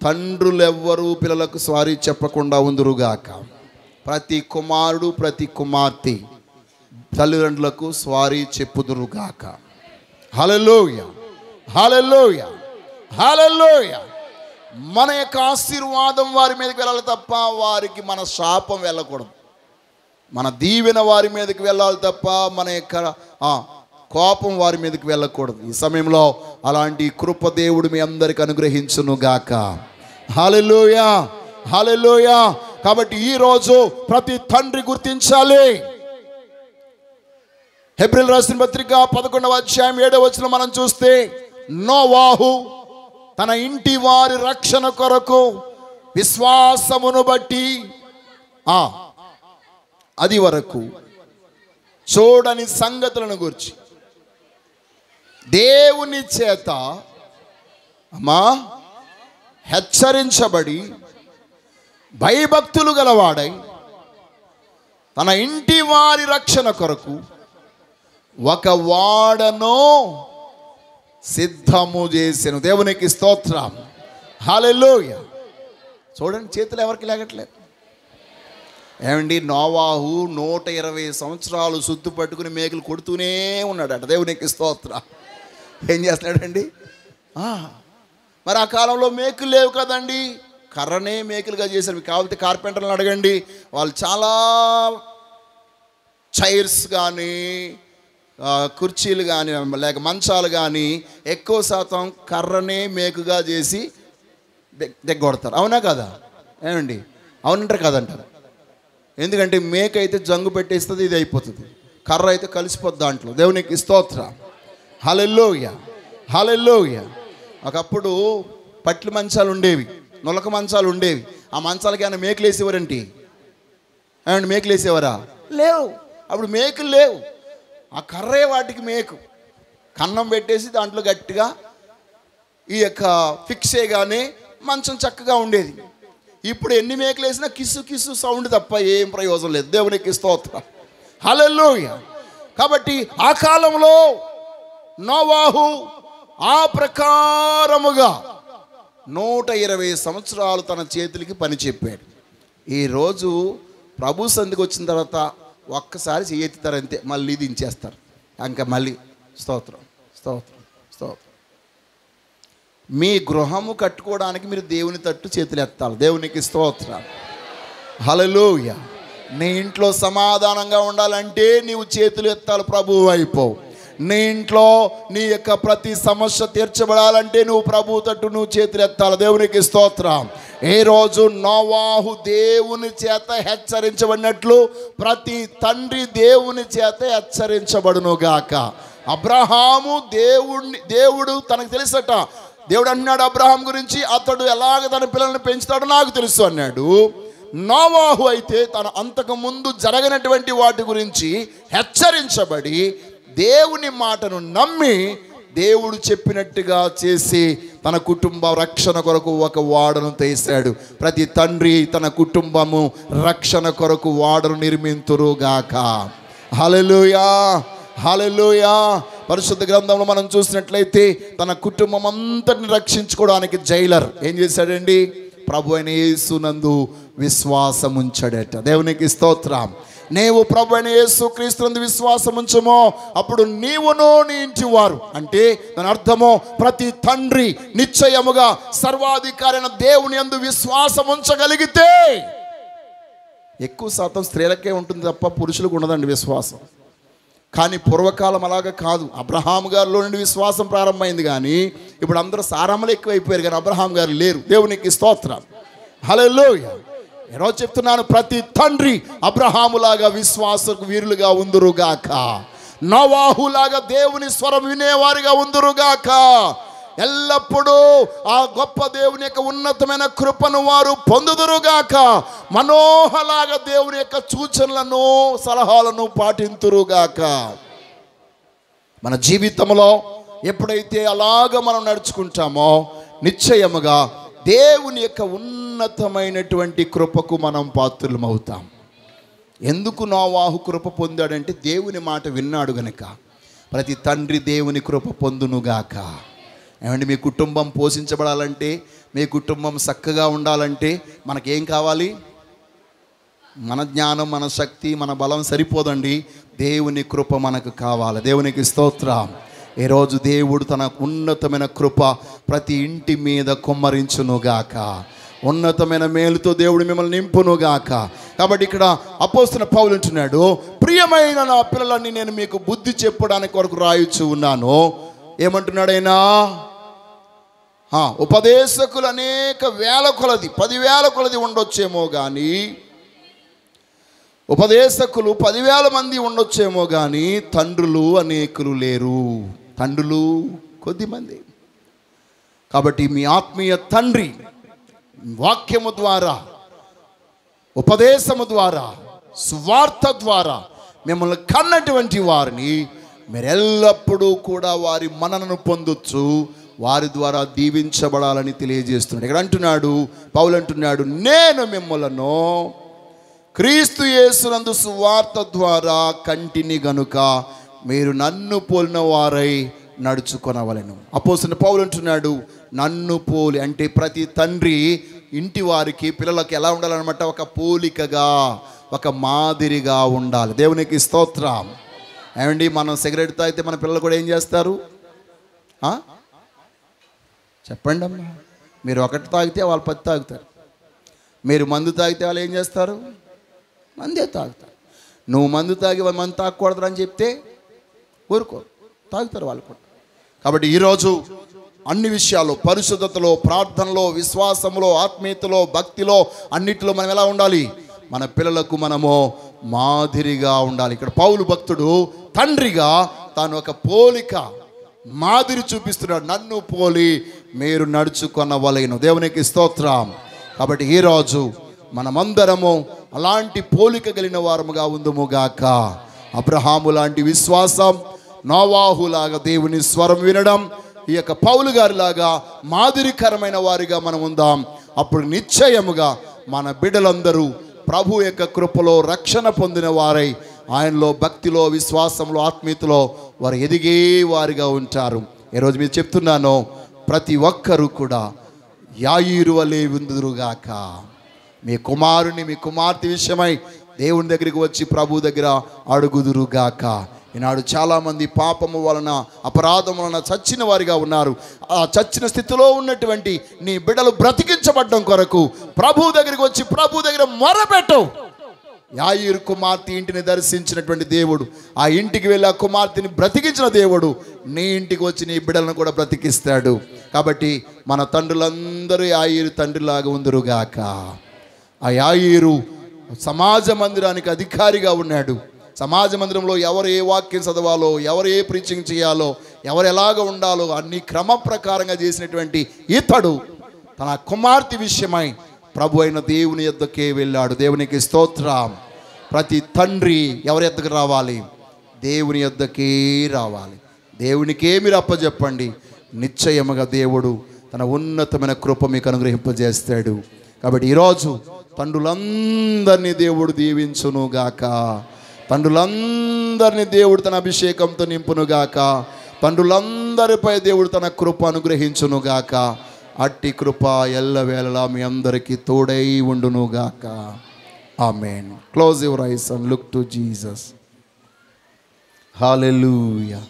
తండ్రులు ఎవ్వరూ పిల్లలకు సారీ చెప్పకుండా ఉందురుగాక. ప్రతి కుమారుడు ప్రతి కుమార్తె తల్లిదండ్రులకు సారీ చెప్పుదురుగాక. హల్లెలూయా, హల్లెలూయా, హల్లెలూయా. మన యొక్క ఆశీర్వాదం వారి మీదకి వెళ్ళాలి తప్ప వారికి మన శాపం వెళ్ళకూడదు. మన దీవెన వారి మీదకి వెళ్ళాలి తప్ప మన యొక్క కోపం వారి మీదకి వెళ్ళకూడదు. ఈ సమయంలో అలాంటి కృప దేవుడు మీ అందరికి అనుగ్రహించునుగాక. హల్లెలూయా, హల్లెలూయా. కాబట్టి ఈరోజు ప్రతి తండ్రి గుర్తించాలి. హెబ్రీయులకు రాసిన పత్రిక 11వ అధ్యాయం 7వ వచనం మనం చూస్తే, నోవాహు తన ఇంటి వారి రక్షణ కొరకు విశ్వాసమును బట్టి అది వరకు చూడని సంగతులను గురించి దేవుని చేత హెచ్చరించబడి భయభక్తులు గలవాడై తన ఇంటి వారి రక్షణ కొరకు ఒక వాడను సిద్ధము చేసెను. దేవునికి స్తోత్రం. హల్లెలూయా. చూడండి, చేతులు ఎవరికి లేగట్లేదు. ఏమండి, నోవాహు 120 సంవత్సరాలు సుత్తు పట్టుకుని మేకులు కొడుతూనే ఉన్నాడట. దేవునికి స్తోత్రం. ఏం చేస్తున్నాడండి? మరి ఆ కాలంలో మేకులు లేవు కదండి, కర్రనే మేకులుగా చేశారు. మీకు కావాలంటే కార్పెంటర్లను అడగండి, వాళ్ళు చాలా చైర్స్ కానీ కుర్చీలు కానీ లేక మంచాలు కానీ ఎక్కువ శాతం కర్రనే మేకుగా చేసి దగ్గొడతారు. అవునా కదా? ఏమండి, అవునంటారు కదంటారు. ఎందుకంటే మేక అయితే జంగు పెట్టేస్తుంది, ఇది అయిపోతుంది. కర్ర అయితే కలిసిపోద్ది దాంట్లో. దేవునికి స్తోత్రం. హల్లెలూయా, హల్లెలూయా. ఒకప్పుడు పట్ల మంచాలు ఉండేవి, నులక మంచాలు ఉండేవి. ఆ మంచాలకి ఏమైనా మేకులు వేసేవారంటే ఏమండి, మేకులు వేసేవారా? లేవు. అప్పుడు మేకులు లేవు. ఆ కర్రే వాటికి మేకు. కన్నం పెట్టేసి దాంట్లో గట్టిగా ఈ యొక్క ఫిక్స్ చేయగానే మంచం చక్కగా ఉండేది. ఇప్పుడు ఎన్ని మేకులు వేసినా కిస్సు కిస్సు సౌండ్ తప్ప ఏం ప్రయోజనం లేదు. దేవునికి స్తోత్రం. హల్లెలూయా. కాబట్టి ఆ కాలంలో నోవాహు ఆ ప్రకారముగా 120 సంవత్సరాలు తన చేతులకి పని చెప్పాడు. ఈరోజు ప్రభు సంధికి వచ్చిన తర్వాత ఒక్కసారి చేయెత్తుతారు అంతే, మళ్ళీ దించేస్తారు. ఇంకా మళ్ళీ స్తోత్రం, స్తోత్రం, స్తోత్రం. మీ గృహము కట్టుకోవడానికి మీరు దేవుని తట్టు చేతులు ఎత్తాలి. దేవునికి స్తోత్రం. హల్లెలూయా. నీ ఇంట్లో సమాధానంగా ఉండాలంటే నీవు చేతులు ఎత్తాలి ప్రభు వైపు. నీ ఇంట్లో నీ యొక్క ప్రతి సమస్య తీర్చబడాలంటే నువ్వు ప్రభు తట్టు నువ్వు చేతులు ఎత్తాలి. దేవునికి స్తోత్రం. ఏ రోజు నోవాహు దేవుని చేత హెచ్చరించబడినట్లు ప్రతి తండ్రి దేవుని చేత హెచ్చరించబడును గాక. అబ్రహాము దేవుడు తనకు తెలుసట. దేవుడు అన్నాడు అబ్రహాం గురించి, అతడు ఎలాగ తన పిల్లల్ని పెంచుతాడో నాకు తెలుసు అన్నాడు. నోవాహు అయితే తన అంతకు ముందు జరగనటువంటి వాటి గురించి హెచ్చరించబడి దేవుని మాటను నమ్మి దేవుడు చెప్పినట్టుగా చేసి తన కుటుంబ రక్షణ కొరకు ఒక వాడను తీశాడు. ప్రతి తండ్రి తన కుటుంబము రక్షణ కొరకు వాడను నిర్మింతురుగాక. హల్లెలూయా, హల్లెలూయా. పరిశుద్ధ గ్రంథంలో మనం చూసినట్లయితే తన కుటుంబం అంతటిని రక్షించుకోవడానికి జైలర్ ఏం చేశాడండి? ప్రభు అయిన యేసునందు విశ్వాసం ఉంచాడట. దేవునికి స్తోత్రం. నీవు ప్రభు అయిన యేసు క్రీస్తునందు విశ్వాసం ఉంచుమో అప్పుడు నీవును నీ ఇంటి వారు, అంటే దాని అర్థము ప్రతి తండ్రి నిశ్చయముగా సర్వాధికారి అయిన దేవుని యందు విశ్వాసం ఉంచగలిగితే, ఎక్కువ శాతం స్త్రీలకే ఉంటుంది తప్ప పురుషులకు ఉండదండి విశ్వాసం. కానీ పూర్వకాలం అలాగా కాదు. అబ్రహాం గారిలో నుండి విశ్వాసం ప్రారంభమైంది, కానీ ఇప్పుడు అందరూ సారాములు ఎక్కువైపోయారు, కానీ అబ్రహాం గారు లేరు. దేవునికి స్తోత్రం. హల్లెలూయా. ఈరోజు చెప్తున్నాను, ప్రతి తండ్రి అబ్రహాములాగా విశ్వాసకు వీరులుగా ఉందురుగాక. నోవాహులాగా దేవుని స్వరం వినేవారిగా ఉందురుగాక. ఎల్లప్పుడూ ఆ గొప్ప దేవుని యొక్క ఉన్నతమైన కృపను వారు పొందుదురుగాక. మనోహలాగా దేవుని యొక్క సూచనలను సలహాలను పాటింతురుగాక. మన జీవితంలో ఎప్పుడైతే అలాగ మనం నడుచుకుంటామో నిశ్చయముగా దేవుని యొక్క ఉన్నతమైనటువంటి కృపకు మనం పాత్రులమవుతాం. ఎందుకు నోవాహు కృప పొందాడంటే దేవుని మాట విన్నాడు గనుక. ప్రతి తండ్రి దేవుని కృప పొందునుగాక. ఏమంటే మీ కుటుంబం పోషించబడాలంటే, మీ కుటుంబం చక్కగా ఉండాలంటే మనకేం కావాలి? మన జ్ఞానం, మన శక్తి, మన బలం సరిపోదండి. దేవుని కృప మనకు కావాలి. దేవునికి స్తోత్రం. ఈరోజు దేవుడు తన ఉన్నతమైన కృప ప్రతి ఇంటి మీద కుమ్మరించునుగాక. ఉన్నతమైన మేలుతో దేవుడు మిమ్మల్ని నింపునుగాక. కాబట్టి ఇక్కడ అపోస్తలుడైన పౌలు అంటున్నాడు, ప్రియమైన నా పిల్లలని నేను మీకు బుద్ధి చెప్పడానికి వరకు రాయొచ్చు ఉన్నాను. ఏమంటున్నాడు ఆయన? ఉపదేశకులు అనేక వేల కొలది, 10,000 కొలది ఉండొచ్చేమో కానీ, ఉపదేశకులు 10,000 మంది ఉండొచ్చేమో కానీ తండ్రులు అనేకులు లేరు. తండ్రులు కొద్దిమంది. కాబట్టి మీ ఆత్మీయ తండ్రి వాక్యము ద్వారా, ఉపదేశము ద్వారా, సువార్త ద్వారా మిమ్మల్ని కన్నటువంటి వారిని మీరు ఎల్లప్పుడూ కూడా వారి మననను పొందొచ్చు, వారి ద్వారా దీవించబడాలని తెలియజేస్తున్నాడు. ఇక్కడ అంటున్నాడు, పౌలు అంటున్నాడు, నేను మిమ్మలను క్రీస్తు యేసునందు సువార్త ద్వారా కంటిని గనుక మీరు నన్ను పోలిన వారై నడుచుకొనవలెను. అపోస్తలుడైన పౌలు అంటున్నాడు, నన్ను పోలి అంటే ప్రతి తండ్రి ఇంటి వారికి పిల్లలకు ఎలా ఉండాలన్నమాట? ఒక పోలికగా, ఒక మాదిరిగా ఉండాలి. దేవునికి స్తోత్రం. ఏమండి, మనం సిగరెట్ తాగితే మన పిల్లలు కూడా ఏం చేస్తారు? చెప్పండి అమ్మా. మీరు ఒకటి తాగితే వాళ్ళు 10 తాగుతారు. మీరు మందు తాగితే వాళ్ళు ఏం చేస్తారు? మందే తాగుతారు. నువ్వు మందు తాగి మందు తాగకూడదు అని చెప్తే ఊరుకో, తాగుతారు వాళ్ళు కూడా. కాబట్టి ఈరోజు అన్ని విషయాల్లో, పరిశుద్ధతలో, ప్రార్థనలో, విశ్వాసంలో, ఆత్మీయతలో, భక్తిలో, అన్నిటిలో మనం ఎలా ఉండాలి? మన పిల్లలకు మనము మాదిరిగా ఉండాలి. ఇక్కడ పౌలు భక్తుడు తండ్రిగా తాను ఒక పోలిక, మాదిరి చూపిస్తున్నాడు. నన్ను పోలి మీరు నడుచుకొనవలెను. దేవునికి స్తోత్రం. కాబట్టి ఈరోజు మనమందరము అలాంటి పోలిక కలిగిన వారముగా ఉందుముగాక. అబ్రహాము లాంటి విశ్వాసం, నోవాహులాగా దేవుని స్వరం వినడం, ఈ యొక్క పౌలు గారిలాగా మాదిరికరమైన వారిగా మనం ఉందాం. అప్పుడు నిశ్చయముగా మన బిడ్డలందరూ ప్రభు యొక్క కృపలో రక్షణ పొందిన వారై ఆయనలో భక్తిలో, విశ్వాసంలో, ఆత్మీయతలో వారు ఎదిగే వారిగా ఉంటారు. ఈరోజు మీరు చెప్తున్నాను, ప్రతి ఒక్కరూ కూడా యాయీరు వలె ఉందురుగాక. మీ కుమారుని, మీ కుమార్తె విషయమై దేవుని దగ్గరికి వచ్చి ప్రభు దగ్గర అడుగుదురుగాక. ఈనాడు చాలామంది పాపము వలన, అపరాధం వలన చచ్చిన వారిగా ఉన్నారు. ఆ చచ్చిన స్థితిలో ఉన్నటువంటి నీ బిడ్డలు బ్రతికించబడ్డం కొరకు ప్రభు దగ్గరికి వచ్చి ప్రభు దగ్గర మొరపెట్టు. యాయీరు కుమార్తె ఇంటిని దర్శించినటువంటి దేవుడు, ఆ ఇంటికి వెళ్ళి ఆ కుమార్తెని బ్రతికించిన దేవుడు నీ ఇంటికి వచ్చి నీ బిడ్డలను కూడా బ్రతికిస్తాడు. కాబట్టి మన తండ్రులందరూ యాయీరు తండ్రిలాగా ఉందరుగాక. ఆ యాయీరు సమాజ మందిరానికి అధికారిగా ఉన్నాడు. సమాజ మందిరంలో ఎవరు ఏ వాక్యం చదవాలో, ఎవరు ఏ ప్రీచింగ్ చేయాలో, ఎవరు ఎలాగ ఉండాలో అన్ని క్రమ ప్రకారంగా చేసినటువంటి ఇతడు తన కుమార్తె విషయమై ప్రభు అయిన దేవుని యొద్దకే వెళ్ళాడు. దేవునికి స్తోత్రం. ప్రతి తండ్రి ఎవరి యొద్దకు రావాలి? దేవుని యొద్దకే రావాలి. దేవునికే మీరు అప్పచెప్పండి, నిశ్చయముగా దేవుడు తన ఉన్నతమైన కృప మీకు అనుగ్రహింపజేస్తాడు. కాబట్టి ఈరోజు తండ్రులందరినీ దేవుడు దీవించునుగాక. తండ్రులందరినీ దేవుడు తన అభిషేకంతో నింపునుగాక. తండ్రులందరిపై దేవుడు తన కృప అనుగ్రహించునుగాక. అట్టి కృప ఎల్లవేళలా మీ అందరికీ తోడై ఉండునుగాక. Amen. Close your eyes and look to Jesus. Hallelujah,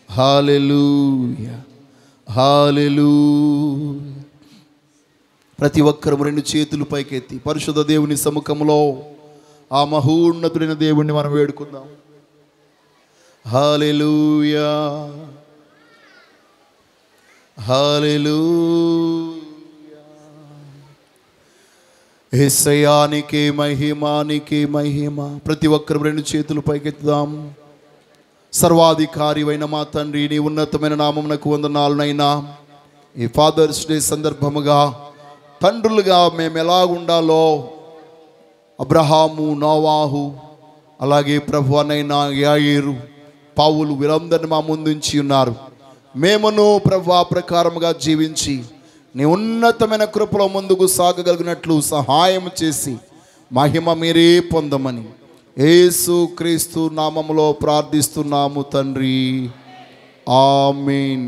hallelujah, hallelujah. ప్రతి ఒక్కరు రెండు చేతులు పైకెత్తి పరిశుద్ధ దేవుని సముఖంలో ఆ మహోన్నతుడైన దేవుణ్ణి మనం వేడుకుందాం. హల్లెలూయా, హల్లెలూయా. యేసయ్యానికే మహిమ, నీకే మహిమ. ప్రతి ఒక్కరు రెండు చేతులు పైకెత్తుదాం. సర్వాధికారివైన మా తండ్రి, నీ ఉన్నతమైన నామమునకు వందనాలునైనా. ఈ ఫాదర్స్ డే సందర్భముగా తండ్రులుగా మేము ఎలా ఉండాలో అబ్రహాము, నోవాహు, అలాగే ప్రభువనైనా యాయీరు, పౌలు వీరందరిని మా ముందుంచి ఉన్నారు. మేమును ప్రభు ఆ ప్రకారముగా జీవించి నీ ఉన్నతమైన కృపలో ముందుకు సాగగలిగినట్లు సహాయం చేసి మహిమ మీరే పొందమని యేసు క్రీస్తు నామములో ప్రార్థిస్తున్నాము తండ్రి. ఆమేన్.